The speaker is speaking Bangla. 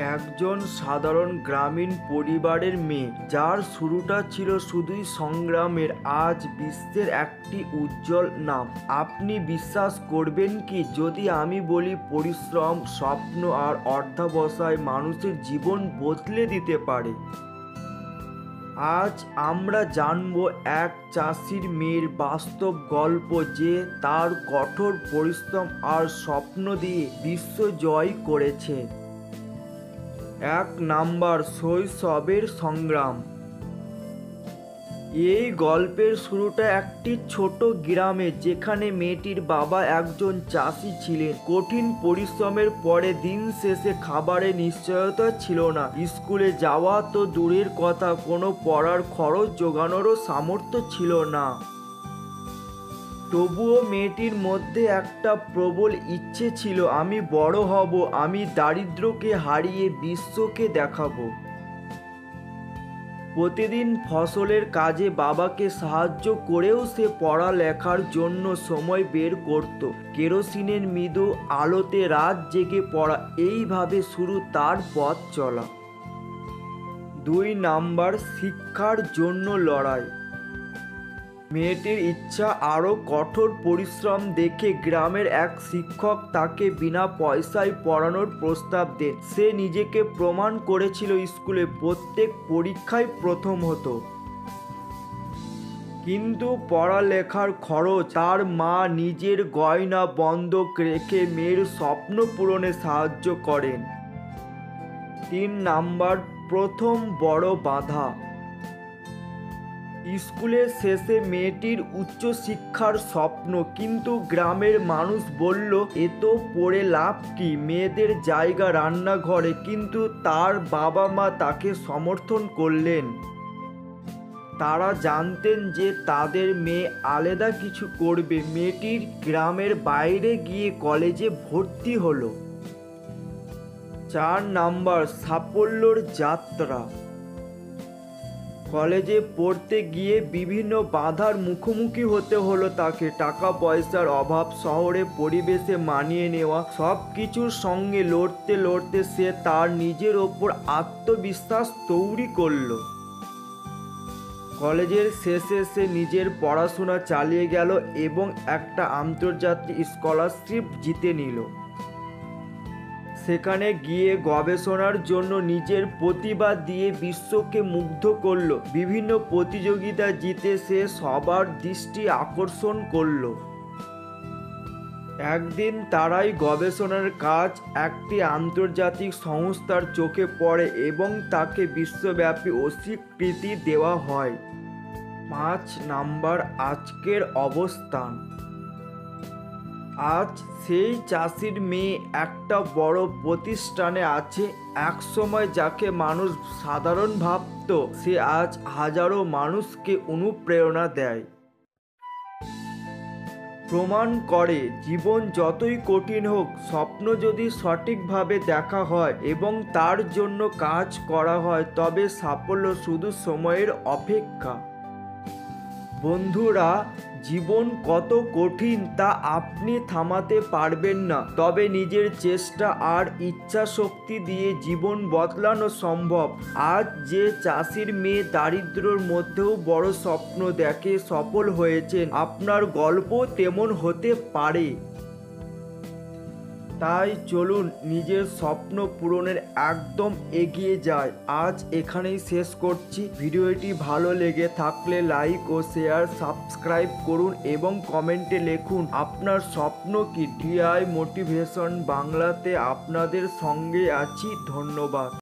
একজন সাধারণ গ্রামীণ পরিবারের মেয়ে, যার শুরুটা ছিল শুধুই সংগ্রামের, আজ বিশ্বের একটি উজ্জ্বল নাম। আপনি বিশ্বাস করবেন কি যদি আমি বলি পরিশ্রম, স্বপ্ন আর অধ্যবসায় মানুষের জীবন বদলে দিতে পারে? আজ আমরা জানব এক চাষির মেয়ের বাস্তব গল্প, যে তার কঠোর পরিশ্রম আর স্বপ্ন দিয়ে বিশ্ব জয় করেছে। 1 নাম্বার, শৈশবের সংগ্রাম। এই গল্পের শুরুটা একটি ছোট গ্রামে, যেখানে মেয়েটির বাবা একজন চাষি ছিলেন। কঠিন পরিশ্রমের পরে দিন শেষে খাবারের নিশ্চয়তা ছিল না। স্কুলে যাওয়া তো দূরের কথা, কোনো পড়ার খরচ জোগানোরও সামর্থ্য ছিল না। তবুও মেয়েটির মধ্যে একটা প্রবল ইচ্ছে ছিল, আমি বড় হব, আমি দারিদ্র্যকে হারিয়ে বিশ্বকে দেখাবো। প্রতিদিন ফসলের কাজে বাবাকে সাহায্য করেও সে পড়ালেখার জন্য সময় বের করত। কেরোসিনের মৃদু আলোতে রাত জেগে পড়া, এইভাবে শুরু তার পথ চলা। 2 নাম্বার, শিক্ষার জন্য লড়াই। মেয়েটির ইচ্ছা আরও কঠোর পরিশ্রম দেখে গ্রামের এক শিক্ষক তাকে বিনা পয়সায় পড়ানোর প্রস্তাব দেন। সে নিজেকে প্রমাণ করেছিল, স্কুলে প্রত্যেক পরীক্ষায় প্রথম হতো। কিন্তু পড়ালেখার খরচ, তার মা নিজের গয়না বন্ধক রেখে মেয়ের স্বপ্ন পূরণে সাহায্য করেন। 3 নাম্বার, প্রথম বড় বাধা। স্কুলের শেষে মেয়েটির উচ্চশিক্ষার স্বপ্ন, কিন্তু গ্রামের মানুষ বলল, এ তো পড়ে লাভ কি, মেয়েদের জায়গা রান্নাঘরে। কিন্তু তার বাবা মা তাকে সমর্থন করলেন। তারা জানতেন যে তাদের মেয়ে আলাদা কিছু করবে। মেয়েটির গ্রামের বাইরে গিয়ে কলেজে ভর্তি হলো। 4 নাম্বার, সাফল্যর যাত্রা। কলেজে পড়তে গিয়ে বিভিন্ন বাধার মুখোমুখি হতে হলো তাকে। টাকা পয়সার অভাব, শহরে পরিবেশে মানিয়ে নেওয়া, সব কিছুর সঙ্গে লড়তে লড়তে সে তার নিজের ওপর আত্মবিশ্বাস তৈরি করলো। কলেজের শেষে সে নিজের পড়াশোনা চালিয়ে গেল এবং একটা আন্তর্জাতিক স্কলারশিপ জিতে নিল। সেখানে গিয়ে গবেষণার জন্য নিজের প্রতিভা দিয়ে বিশ্বকে মুগ্ধ করল। বিভিন্ন প্রতিযোগিতা জিতে সে সবার দৃষ্টি আকর্ষণ করল। একদিন তারাই গবেষণার কাজ একটি আন্তর্জাতিক সংস্থার চোখে পড়ে এবং তাকে বিশ্বব্যাপী স্বীকৃতি দেওয়া হয়। 5 নাম্বার, আজকের অবস্থান। আজ সেই চাষির মেয়ে একটা বড় প্রতিষ্ঠানে আছে। একসময় যাকে মানুষ সাধারণ ভাবত, সে আজ হাজারো মানুষকে অনুপ্রেরণা দেয়। প্রমাণ করে, জীবন যতই কঠিন হোক, স্বপ্ন যদি সঠিকভাবে দেখা হয় এবং তার জন্য কাজ করা হয়, তবে সাফল্য শুধু সময়ের অপেক্ষা। বন্ধুরা, জীবন কত কঠিন তা আপনি থামাতে পারবেন না, তবে নিজের চেষ্টা আর ইচ্ছা শক্তি দিয়ে জীবন বদলানো সম্ভব। আজ যে চাষির মেয়ে দারিদ্র্যের মধ্যেও বড় স্বপ্ন দেখে সফল হয়েছেন, আপনার গল্প তেমন হতে পারে। তাই চলুন নিজের স্বপ্ন পূরণের একদম এগিয়ে যায়। আজ এখানেই শেষ করছি। ভিডিওটি ভালো লেগে থাকলে লাইক ও শেয়ার, সাবস্ক্রাইব করুন এবং কমেন্টে লিখুন আপনার স্বপ্ন কি। ডিআই মোটিভেশন বাংলাতে আপনাদের সঙ্গে আছি। ধন্যবাদ।